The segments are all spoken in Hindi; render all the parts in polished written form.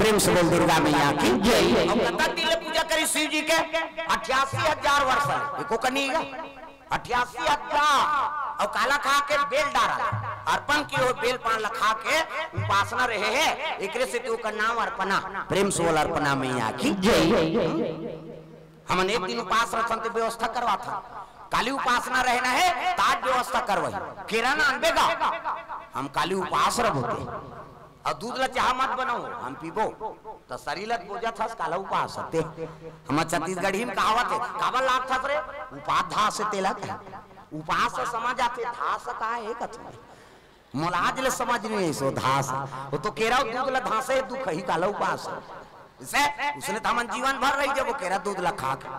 प्रेम से बोल दुर्गा मैया की जय। और कथा दिले पूजा करी शिव जी के 88,000 वर्ष एको कनीगा 88,000 और काला खा के बेल डारा अर्पण की हो बेल पान लखा के उपासना रहे है एकरे से तो का नाम अर्पणा प्रेम से बोल अर्पणा मैया की जय। हमन एक दिन उपास रखन ते व्यवस्था करवा था काली उपासना रहना है ताज व्यवस्था करवाई केरा ना अनबेगा हम काली उपास रहोते और दूध ला चाह मत बनाओ हम पीबो तो शरीर बोझा था काला उपास हते हम छत्तीसगढ़ी में कहावत है काबल लाग था रे उपास धा से तेला उपास से समझ आते धास का है कथा मलाज ले समझ नहीं है सो धास वो तो केरा दूध ला धासे दुख ही काला उपास इसे उसने तो हमन जीवन भर रही जब वो केरा दूध ला खा के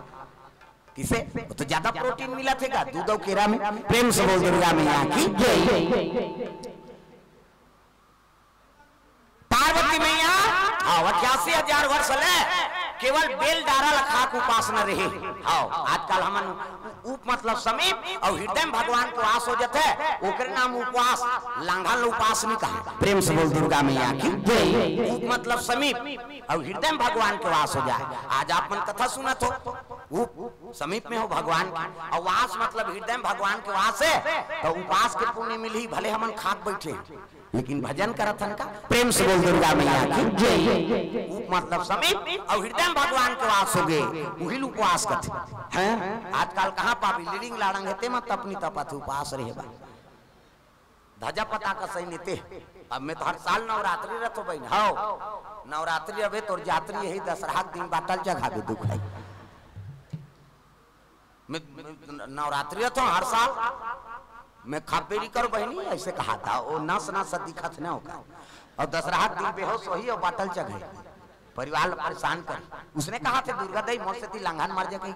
किसे तो ज्यादा प्रोटीन मिला थे दूध और केरा में। प्रेम से बोल दुर्गा मैया की जय। पार्वती मैया 88,000 वर्ष ले केवल बेल डारा लखा के उपासना रहे आओ आजकल हमन उप मतलब समीप और हृदय में भगवान के वास हो जाते ओकर नाम उपवास लांघन उपास नहीं कहा। प्रेम से बोल दुर्गा मैया की जय। उप मतलब समीप और हृदय में भगवान के वास हो जाए। आज आप मन कथा सुनत हो उप समीप में हो भगवान और वास मतलब हृदय में भगवान के वास है तो उपास के पुण्य मिली भले हमन खाक बैठे लेकिन भजन करथन का। प्रेम से बोल दुर्गा मैया की जय। उप मतलब समीप और हृदय में भगवान के वास हो गए वही उपवास करते हैं। आजकल कहाँ पापी लीडिंग लाड़ंग हेते मत अपनी तपत उपास रहे बा धजा पता का सही नेते अब मैं तो हर साल नवरात्रि रथ हो बहन हो नवरात्रि अबे तोर जात्री यही दशहरा दिन बाटल जगह भी दुख है मैं नवरात्रि रथ हर साल मैं खापेरी करो बहनी ऐसे कहा था वो नस नस दिखत न होगा और दशहरा दिन बेहोश वही और बाटल जगह परिवार परेशान कर उसने कहा थे दुर्गा दई मोर से लांघन मार जा कही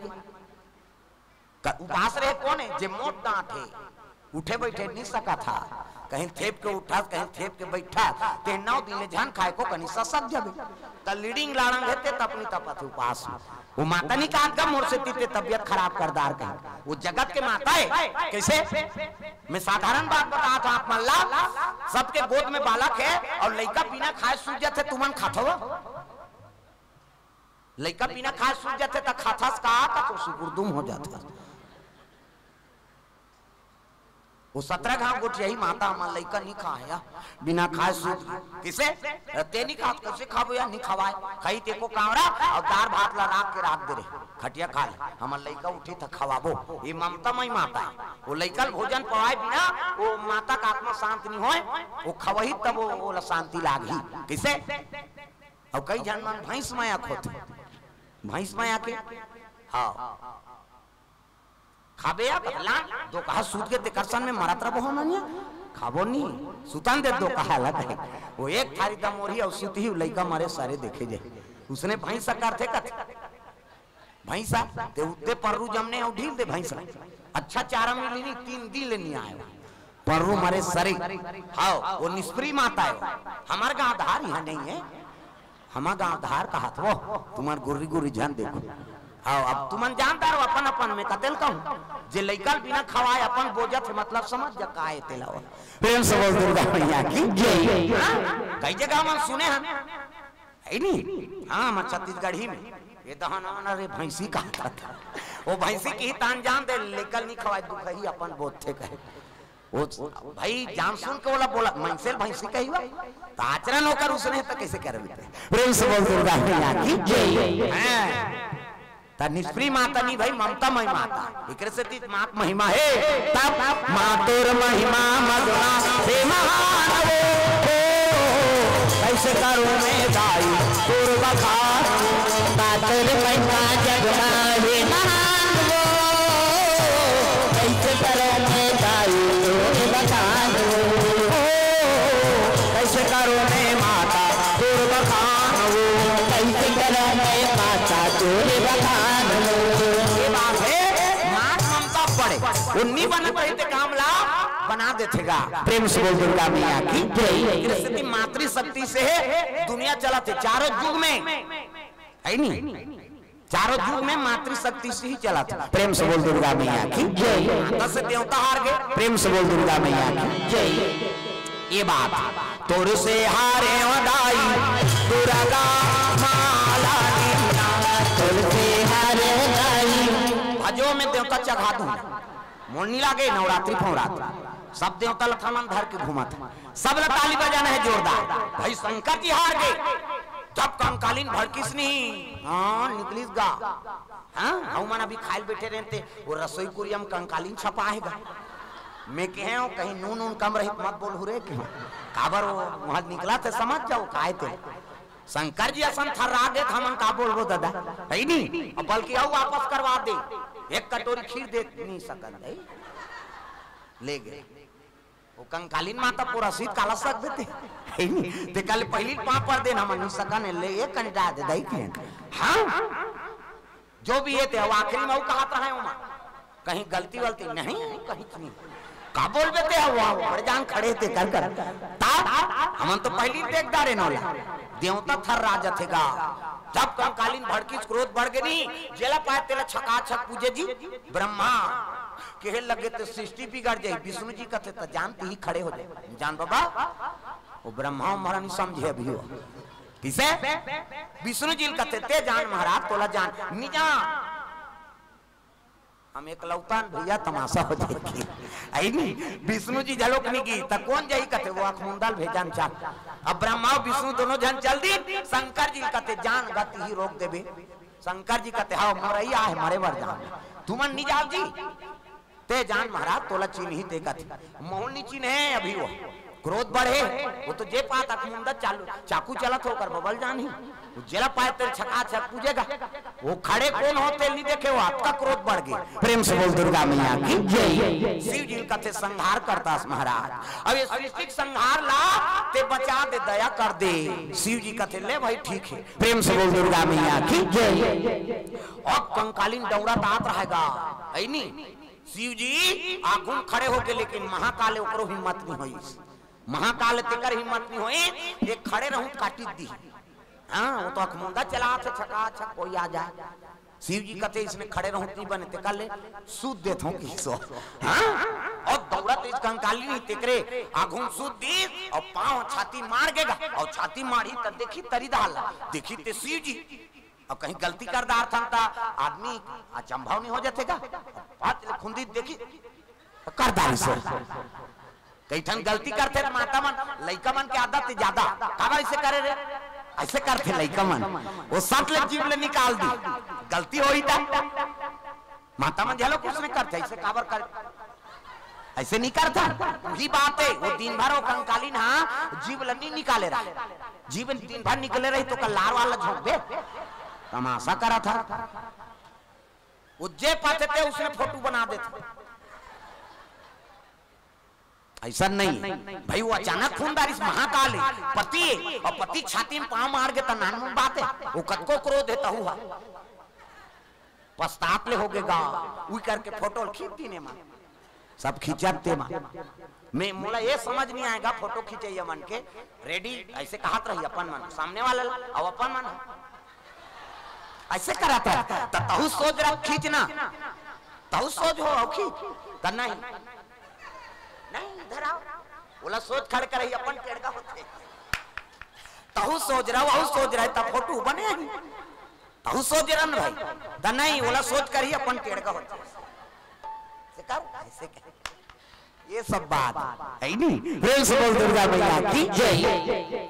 उपास रहे कौन है जे मोट डांट है उठे बैठे नहीं सका था कहीं थेप के उठा कहीं थेप के बैठा ते 9 दिन ले जान खाए को कहीं ससक जबे त लीडिंग लाड़ंग हेते त अपनी तपत उपास वो माता नहीं कहा का मोर से तीते तबियत खराब करदार कहीं वो जगत के माता है कैसे मैं साधारण बात बता था आप मल्ला सबके गोद में बालक है और लड़का बिना खाए सूझ जाते तुमन खातो लड़का बिना खाए सूझ जाते त खाथास का तो सुकुरदुम हो जाता वो 17 घाव गुट यही माता हमारा लड़का नहीं खाया बिना खाए सूझ किसे ते नहीं खा कैसे खाबो या नहीं खवाए खाई ते को कावड़ा और दार भात ला राख के राख दे रे खटिया खा ले हमारा लड़का उठी त खवाबो ये ममता मई माता है वो लड़का भोजन पवाए बिना वो माता का आत्मा शांत नहीं होए वो खवही तब वो शांति लागी किसे और कई जन मन भैंस माया खोते भैंस माया के हाँ खाबे आप लान दो कहा सूत के तिकरसन में मरत रहो हमनिया खाबो नहीं सुतन दे दो कहा अलग है वो एक थारी दमोरी और सूती ही लइका मारे सारे देखे जाए उसने भैंसा करते कथे भैंसा ते उते पररू जमने और ढील दे भैंसा अच्छा चारा में लेनी 3 दिन लेनी आया पररू मारे सारे हाँ वो निष्प्री माता है हमार गांव धार यहाँ नहीं है हमार गांव धार कहा था वो तुम्हार गुर्री गुर्री जान देखो हाँ अब तुमन जानता रहो अपन अपन में कतेल कहूँ जे लइकल बिना खवाए अपन बोझत मतलब समझ जा काहे तेलावा। प्रेम से बोल दुर्गा मैया की जय। कई जगह हम सुने हैं है नहीं हाँ हम छत्तीसगढ़ी में ये दहना रे भैंसी कहा था वो भैंसी की ही तान जान दे लेकल नहीं खवाए दुख ही अपन बोध थे कहे वो भाई जान सुन के बोला मनसेल भैंसी कही हुआ तो आचरण होकर उसने तो कैसे कर प्रेम से बोल दुर्गा मैया की जय। निष्प्री माता नहीं भाई ममता मई माता एक से मात महिमा है तब मातुर महिमा मगना हे महान हो कैसे करूं मैं गाई तुर बखान मातुर महिमा जगना हे महान हो कैसे करूं मैं गाई तुर बखान हो कैसे करूं मैं माता तुर बखान हो कैसे करूं मैं माता तुर बखान उन्नी बनत रहते काम ला बना देतेगा। प्रेम से बोल दुर्गा मैया की जय। मातृ शक्ति से दुनिया चलाते चारों युग में है नहीं चारों युग में मातृ शक्ति से ही चला था। प्रेम से बोल दुर्गा मैया की जय। से देवता हार गए प्रेम से बोल दुर्गा मैया की जय। ये बात तोर से हारे वदाई दुर्गा माला तोर से हारे वदाई भजो में देवता चढ़ा दूं मोरनी लागे नवरात्रि फौरात्रि सब देवता लथामन धर के घूमत सब ताली बजाना है जोरदार। भाई शंकर जी हार गए जब कंकालीन भड़किस नहीं हाँ निकलिस गा हाँ हम अभी खाइल बैठे रहते वो रसोई कुरियम कंकालीन छपाएगा मैं कहे हो कहीं नून नून कम रही मत बोल रे क्यों काबर वहां निकला थे समझ जाओ काहे थे शंकर जी असन थर्रा गए हमन का बोलबो दादा है नहीं बल्कि आओ वापस करवा दे एक कटोरी खीर दे नहीं सकन है ले गए वो कंकालीन माता पूरा सीत काला सक देते है नहीं ते कल पहली पापड़ देना मन नहीं सकन ले एक कंडा दे दई के हां जो भी है ते आखिरी में वो कहता है उमा कहीं गलती वलती नहीं कहीं नहीं का बोल बेते हुआ बड़े जान खड़े थे कर कर हम तो पहली देखदार है नौला देवता थर राजा थेगा जब कंकालीन भड़की क्रोध बढ़ गई जेला पाए तेरा छका छक पूजे जी ब्रह्मा कहे लगे तो सृष्टि बिगड़ जाए विष्णु जी कहते तो जानते ही खड़े हो जाए जान बाबा वो ब्रह्मा हमारा नहीं समझे अभी हो किसे विष्णु जी कहते ते जान महाराज तोला जान निजा हम एक लौतान भैया तमाशा हो जाएगी आई नहीं विष्णु जी झलोकनी की तक कौन जाई कहते वो आंख मुंडाल भेजान चाल अब ब्रह्मा और विष्णु दोनों जन चल दी शंकर जी कहते जान गति ही रोक देबे शंकर जी कहते हाँ मोरैया है मरे वर जान तुमन नहीं जाओ जी ते जान महाराज तोला चीन ही ते कहते मोहन नहीं चीन है अभी वो क्रोध बढ़े वो तो जे पात अखमुंदा चालू चाकू चलत होकर बबल जान ही जेला पाए तेरे छका छक पूजेगा वो खड़े कौन होते नहीं देखे वो आपका क्रोध बढ़ गया प्रेम से बोल दुर्गा मैया की जय। शिव जी कहते संहार करता महाराज अब ये सृष्टि संहार ला ते बचा दे दया कर दे शिव जी कहते ले भाई ठीक है प्रेम से बोल दुर्गा मैया की जय। और कंकालीन दौड़ा तात रहेगा है नहीं शिव जी आगुन खड़े होके लेकिन महाकाल ओकरो हिम्मत नहीं हुई महाकाल तेकर हिम्मत नहीं हुई एक खड़े रहूं काटी दी हाँ वो तो अखमुंदा चला थे छका छक कोई आ जाए शिव जी कहते इसमें खड़े रहूं नहीं बने ते कल सूद देता हूं किसो हाँ और दौड़त इस कंकाली नहीं तेकरे आगुन सूद दी और पांव छाती मार गेगा और छाती मारी तो देखी तरी दाल देखी ते शिव जी और कहीं गलती कर दार था आदमी अचंभाव नहीं हो जातेगा बात खुंदी देखी कर दारी से कई ठन गलती करते माता मन लइका मन के आदत ज्यादा काबर ऐसे करे रे ऐसे करते लइका मन वो सट ले जीव ले निकाल दी गलती होई था माता मन झलो कुछ नहीं करते ऐसे काबर कर ऐसे नहीं करता वही बात है वो दिन भर वो कंकालीन हाँ जीव लनी निकाले रहा जीवन दिन भर निकले रही तो कल लार वाला झोंक दे तमाशा करा था वो जे पाते थे उसने फोटो बना देते ऐसा नहीं भाई वो अचानक खूनदार इस महाकाल है पति है और पति छाती में पांव मार के नानमून बात है वो कदको क्रोध है हुआ पश्चात ले हो गएगा वही करके फोटो खींचती ने मन सब खींचते मैं मोला ये समझ नहीं आएगा फोटो खींचे मन के रेडी ऐसे कहत रही अपन मन सामने वाला और अपन मन ऐसे कराता है तहु सोच रहा खींचना तहु सोच हो खींच करना ही नहीं इधर आओ बोला सोच खड़ कर अपन टेढ़ा होते तहु सोच रहा वो सोच रहा है तब फोटो बने तहु सोच रहा ना भाई ता नहीं बोला सोच कर ही अपन टेढ़ा होते ऐसे ये सब बात है नहीं प्रेम से बोल दुर्गा मैया की जय।